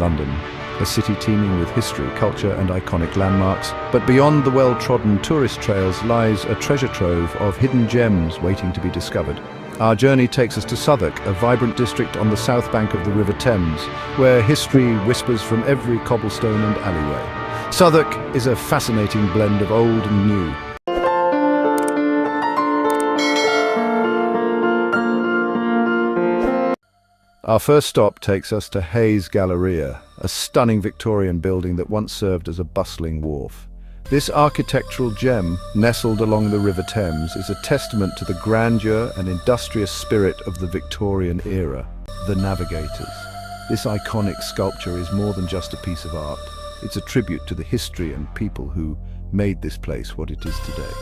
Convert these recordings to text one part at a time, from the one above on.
London, a city teeming with history, culture and iconic landmarks. But beyond the well-trodden tourist trails lies a treasure trove of hidden gems waiting to be discovered. Our journey takes us to Southwark, a vibrant district on the south bank of the River Thames, where history whispers from every cobblestone and alleyway. Southwark is a fascinating blend of old and new. Our first stop takes us to Hayes Galleria, a stunning Victorian building that once served as a bustling wharf. This architectural gem, nestled along the River Thames, is a testament to the grandeur and industrious spirit of the Victorian era, the navigators. This iconic sculpture is more than just a piece of art. It's a tribute to the history and people who made this place what it is today.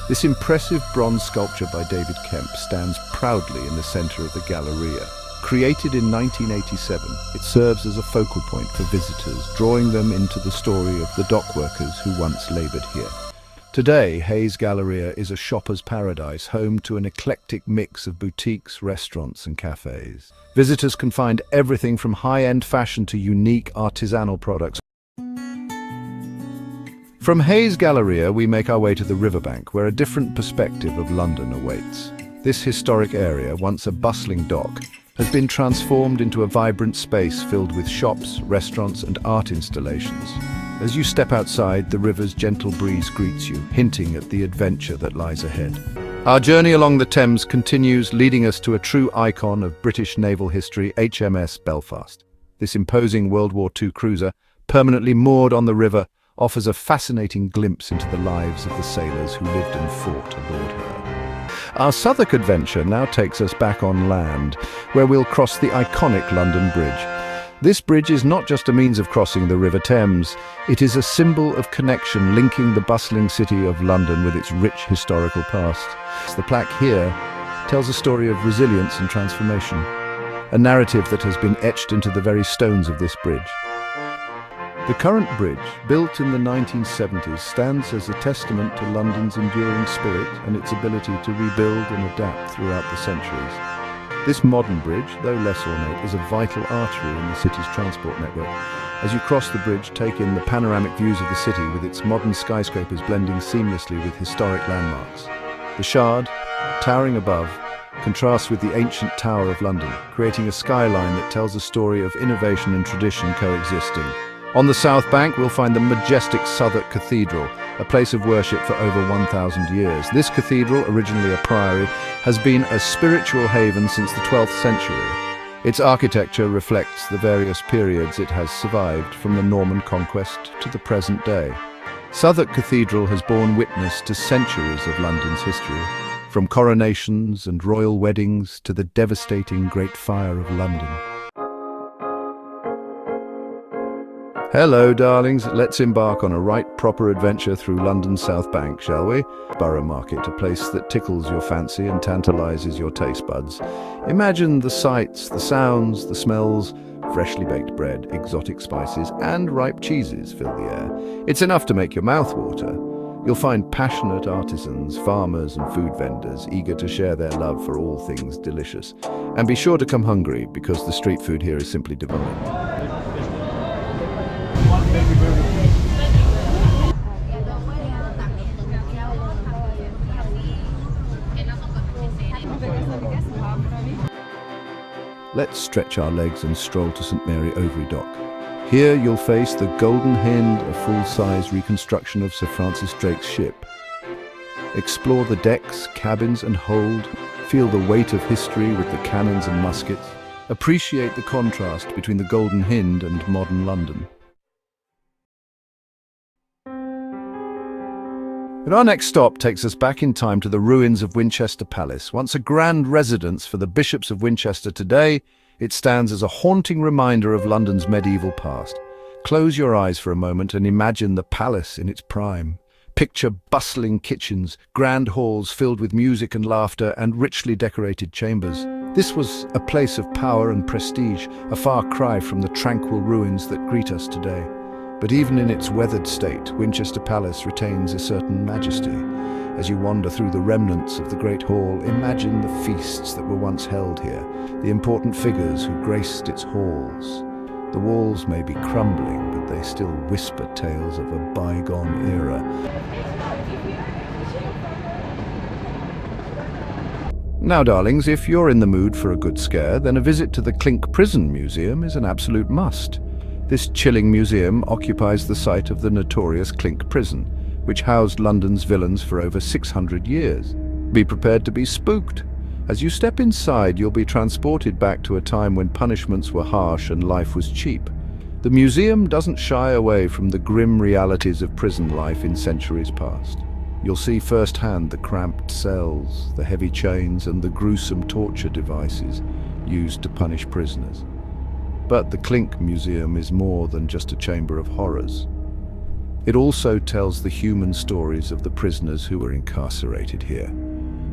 This impressive bronze sculpture by David Kemp stands proudly in the center of the Galleria. Created in 1987, it serves as a focal point for visitors, drawing them into the story of the dockworkers who once labored here. Today, Hayes Galleria is a shopper's paradise, home to an eclectic mix of boutiques, restaurants and cafes. Visitors can find everything from high-end fashion to unique artisanal products. From Hayes Galleria, we make our way to the riverbank, where a different perspective of London awaits. This historic area, once a bustling dock, has been transformed into a vibrant space filled with shops, restaurants and art installations. As you step outside, the river's gentle breeze greets you, hinting at the adventure that lies ahead. Our journey along the Thames continues, leading us to a true icon of British naval history, HMS Belfast. This imposing World War II cruiser, permanently moored on the river, offers a fascinating glimpse into the lives of the sailors who lived and fought aboard her. Our Southwark adventure now takes us back on land, where we'll cross the iconic London Bridge. This bridge is not just a means of crossing the River Thames, it is a symbol of connection linking the bustling city of London with its rich historical past. The plaque here tells a story of resilience and transformation, a narrative that has been etched into the very stones of this bridge. The current bridge, built in the 1970s, stands as a testament to London's enduring spirit and its ability to rebuild and adapt throughout the centuries. This modern bridge, though less ornate, is a vital artery in the city's transport network. As you cross the bridge, take in the panoramic views of the city with its modern skyscrapers blending seamlessly with historic landmarks. The Shard, towering above, contrasts with the ancient Tower of London, creating a skyline that tells a story of innovation and tradition coexisting. On the South Bank, we'll find the majestic Southwark Cathedral, a place of worship for over 1,000 years. This cathedral, originally a priory, has been a spiritual haven since the 12th century. Its architecture reflects the various periods it has survived, from the Norman conquest to the present day. Southwark Cathedral has borne witness to centuries of London's history, from coronations and royal weddings to the devastating Great Fire of London. Hello, darlings. Let's embark on a right proper adventure through London South Bank, shall we? Borough Market, a place that tickles your fancy and tantalizes your taste buds. Imagine the sights, the sounds, the smells. Freshly baked bread, exotic spices, and ripe cheeses fill the air. It's enough to make your mouth water. You'll find passionate artisans, farmers, and food vendors eager to share their love for all things delicious. And be sure to come hungry, because the street food here is simply divine. Let's stretch our legs and stroll to St Mary Overy Dock. Here you'll face the Golden Hind, a full-size reconstruction of Sir Francis Drake's ship. Explore the decks, cabins and hold, feel the weight of history with the cannons and muskets. Appreciate the contrast between the Golden Hind and modern London. And our next stop takes us back in time to the ruins of Winchester Palace. Once a grand residence for the bishops of Winchester, today it stands as a haunting reminder of London's medieval past. Close your eyes for a moment and imagine the palace in its prime. Picture bustling kitchens, grand halls filled with music and laughter, and richly decorated chambers. This was a place of power and prestige, a far cry from the tranquil ruins that greet us today. But even in its weathered state, Winchester Palace retains a certain majesty. As you wander through the remnants of the Great Hall, imagine the feasts that were once held here, the important figures who graced its halls. The walls may be crumbling, but they still whisper tales of a bygone era. Now, darlings, if you're in the mood for a good scare, then a visit to the Clink Prison Museum is an absolute must. This chilling museum occupies the site of the notorious Clink Prison, which housed London's villains for over 600 years. Be prepared to be spooked. As you step inside, you'll be transported back to a time when punishments were harsh and life was cheap. The museum doesn't shy away from the grim realities of prison life in centuries past. You'll see firsthand the cramped cells, the heavy chains, and the gruesome torture devices used to punish prisoners. But the Clink Museum is more than just a chamber of horrors. It also tells the human stories of the prisoners who were incarcerated here,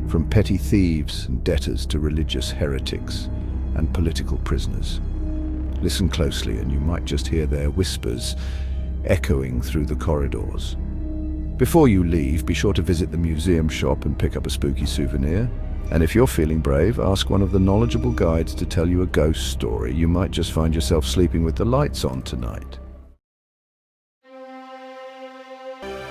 from petty thieves and debtors to religious heretics and political prisoners. Listen closely and you might just hear their whispers echoing through the corridors. Before you leave, be sure to visit the museum shop and pick up a spooky souvenir. And if you're feeling brave, ask one of the knowledgeable guides to tell you a ghost story. You might just find yourself sleeping with the lights on tonight.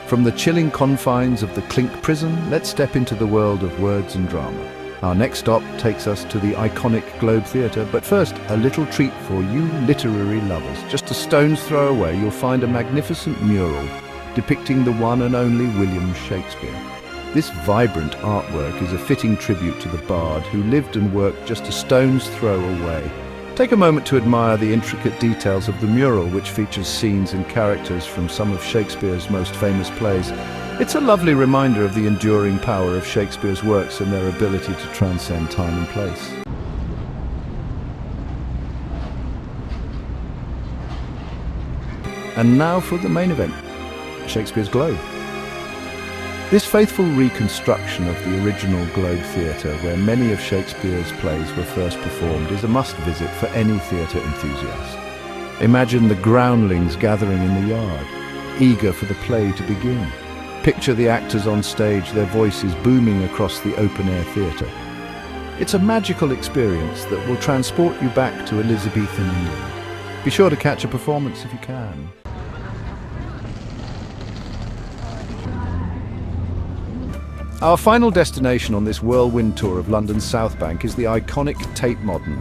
From the chilling confines of the Clink Prison, let's step into the world of words and drama. Our next stop takes us to the iconic Globe Theatre, but first, a little treat for you literary lovers. Just a stone's throw away, you'll find a magnificent mural depicting the one and only William Shakespeare. This vibrant artwork is a fitting tribute to the bard who lived and worked just a stone's throw away. Take a moment to admire the intricate details of the mural, which features scenes and characters from some of Shakespeare's most famous plays. It's a lovely reminder of the enduring power of Shakespeare's works and their ability to transcend time and place. And now for the main event, Shakespeare's Globe. This faithful reconstruction of the original Globe Theatre, where many of Shakespeare's plays were first performed, is a must-visit for any theatre enthusiast. Imagine the groundlings gathering in the yard, eager for the play to begin. Picture the actors on stage, their voices booming across the open-air theatre. It's a magical experience that will transport you back to Elizabethan England. Be sure to catch a performance if you can. Our final destination on this whirlwind tour of London's South Bank is the iconic Tate Modern.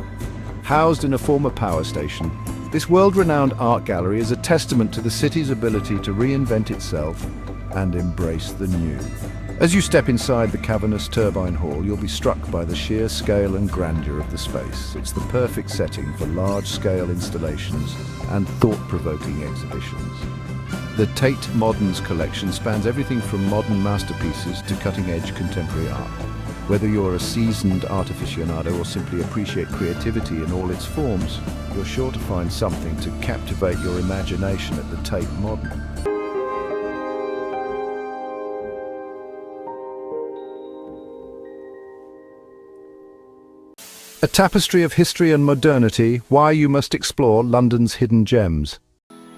Housed in a former power station, this world-renowned art gallery is a testament to the city's ability to reinvent itself and embrace the new. As you step inside the cavernous turbine hall, you'll be struck by the sheer scale and grandeur of the space. It's the perfect setting for large-scale installations and thought-provoking exhibitions. The Tate Modern's collection spans everything from modern masterpieces to cutting-edge contemporary art. Whether you're a seasoned art aficionado or simply appreciate creativity in all its forms, you're sure to find something to captivate your imagination at the Tate Modern. A tapestry of history and modernity, why you must explore London's hidden gems.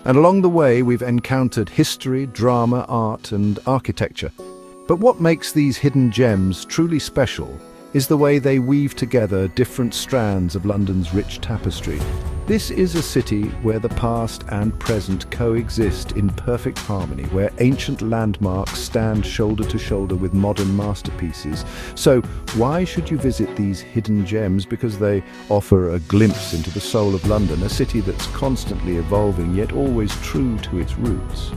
And along the way, we've encountered history, drama, art, and architecture. But what makes these hidden gems truly special is the way they weave together different strands of London's rich tapestry. This is a city where the past and present coexist in perfect harmony, where ancient landmarks stand shoulder to shoulder with modern masterpieces. So why should you visit these hidden gems? Because they offer a glimpse into the soul of London, a city that's constantly evolving yet always true to its roots.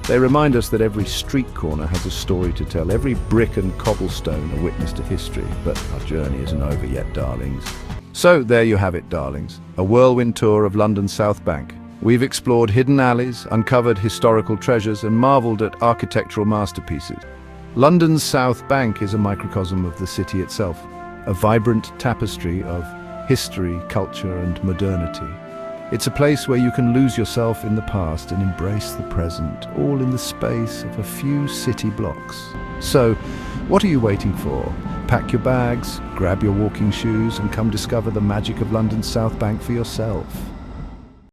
They remind us that every street corner has a story to tell, every brick and cobblestone a witness to history. But our journey isn't over yet, darlings. So there you have it, darlings. A whirlwind tour of London's South Bank. We've explored hidden alleys, uncovered historical treasures, and marveled at architectural masterpieces. London's South Bank is a microcosm of the city itself, a vibrant tapestry of history, culture, and modernity. It's a place where you can lose yourself in the past and embrace the present, all in the space of a few city blocks. So, what are you waiting for? Pack your bags, grab your walking shoes, and come discover the magic of London's South Bank for yourself.